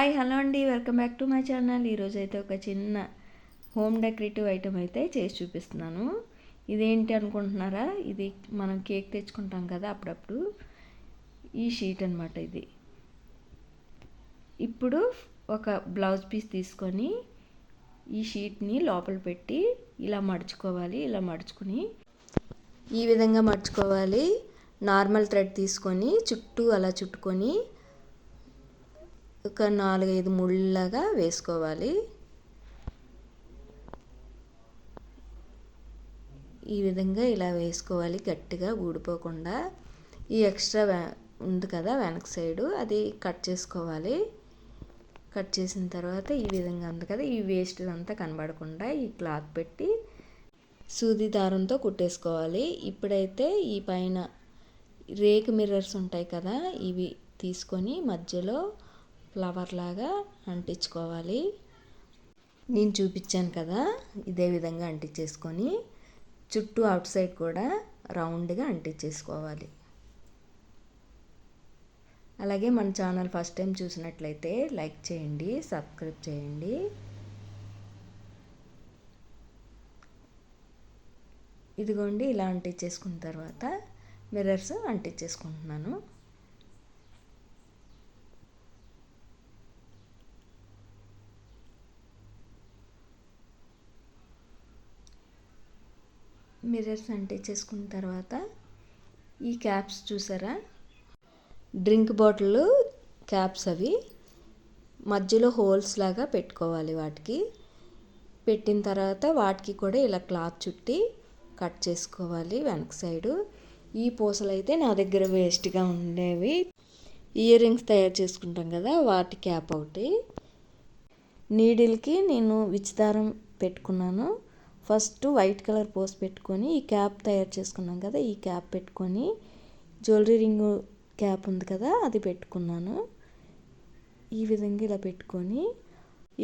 Hi hello అండి, welcome back to my channel. ఈరోజు అయితే ఒక చిన్న హోమ్ డెకరేటివ్ ఐటెం అయితే చేసి చూపిస్తున్నాను. ఇదేంటి అనుకుంటున్నారా? ఇది మనం కేక్ తెచ్చుకుంటాం కదా అప్పుడప్పుడు, ఈ షీట్ అనమాట ఇది. ఇప్పుడు ఒక బ్లౌజ్ పీస్ తీసుకొని ఈ షీట్ని లోపల పెట్టి ఇలా మడుచుకోవాలి. ఇలా మడుచుకుని ఈ విధంగా మడుచుకోవాలి. నార్మల్ థ్రెడ్ తీసుకొని చుట్టూ అలా చుట్టుకొని ఒక 4-5 ముళ్ళలాగా వేసుకోవాలి. ఈ విధంగా ఇలా వేసుకోవాలి, గట్టిగా ఊడిపోకుండా. ఈ ఎక్స్ట్రా ఉంది కదా వెనక సైడు, అది కట్ చేసుకోవాలి. కట్ చేసిన తర్వాత ఈ విధంగా ఉంది కదా, ఈ వేస్ట్ అంతా కనబడకుండా ఈ క్లాత్ పెట్టి సూది దారంతో కుట్టేసుకోవాలి. ఇప్పుడైతే ఈ పైన రేక్ మిర్రర్స్ ఉంటాయి కదా, ఇవి తీసుకొని మధ్యలో ఫ్లవర్ లాగా అంటించుకోవాలి. నేను చూపించాను కదా, ఇదే విధంగా అంటించేసుకొని చుట్టూ అవుట్ సైడ్ కూడా రౌండ్గా అంటించేసుకోవాలి. అలాగే మన ఛానల్ ఫస్ట్ టైం చూసినట్లయితే లైక్ చేయండి, సబ్స్క్రైబ్ చేయండి. ఇదిగోండి, ఇలా అంటించేసుకున్న తర్వాత మిర్రర్స్ అంటించేసుకుంటున్నాను. మిర్రర్స్ అంటించేసుకున్న తర్వాత ఈ క్యాప్స్ చూసారా, డ్రింక్ బాటిల్ క్యాప్స్, అవి మధ్యలో హోల్స్ లాగా పెట్టుకోవాలి. వాటికి పెట్టిన తర్వాత వాటికి కూడా ఇలా క్లాత్ చుట్టి కట్ చేసుకోవాలి వెనక సైడు. ఈ పూసలు అయితే నా దగ్గర వేస్ట్గా ఉండేవి, ఇయర్ రింగ్స్ తయారు చేసుకుంటాం కదా, వాటి క్యాప్ ఒకటి. నీడిల్కి నేను విచ్చిదారం పెట్టుకున్నాను. ఫస్ట్ వైట్ కలర్ పోస్ పెట్టుకొని ఈ క్యాప్ తయారు చేసుకున్నాం కదా, ఈ క్యాప్ పెట్టుకొని జ్యువెలరీ రింగ్ క్యాప్ ఉంది కదా, అది పెట్టుకున్నాను. ఈ విధంగా ఇలా పెట్టుకొని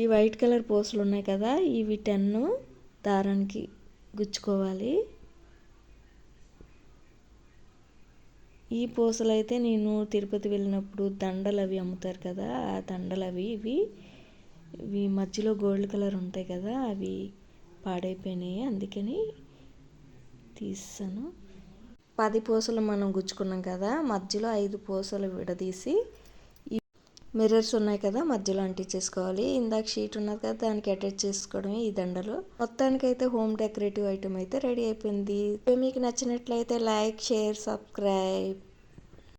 ఈ వైట్ కలర్ పోస్టులు ఉన్నాయి కదా, ఇవి 10 దారానికి గుచ్చుకోవాలి. ఈ పూసలు అయితే నేను తిరుపతి వెళ్ళినప్పుడు దండలు అవి అమ్ముతారు కదా, ఆ దండలు ఇవి మధ్యలో గోల్డ్ కలర్ ఉంటాయి కదా, అవి పాడైపోయినాయి, అందుకని తీసాను. 10 పూసలు మనం గుచ్చుకున్నాం కదా, మధ్యలో 5 పూసలు విడదీసి ఈ మిర్రర్స్ ఉన్నాయి కదా మధ్యలో అంటించేసుకోవాలి. ఇందాక షీట్ ఉన్నది కదా, దానికి అటాచ్ చేసుకోవడమే ఈ దండలు. మొత్తానికైతే హోమ్ డెకరేటివ్ ఐటెం అయితే రెడీ అయిపోయింది. మీకు నచ్చినట్లయితే లైక్, షేర్, సబ్స్క్రైబ్.